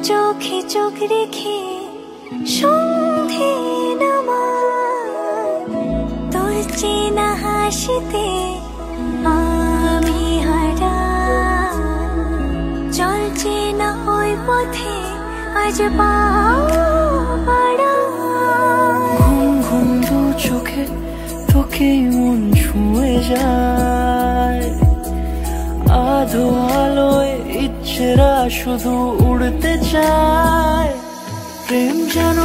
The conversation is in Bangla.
চোখে চোখ রেখে সন্ধে নামায়, তোর চেনা হাসিতে আমি হারাই। চল চেনা ওই পথে আজ পাও বাড়াই। ঘুম ঘুম দু চোখে তোকেই মন ছুঁয়ে যায়, আধো আলোয় ইচ্ছেরা শুধু উড়তে চায়। প্রেম যেন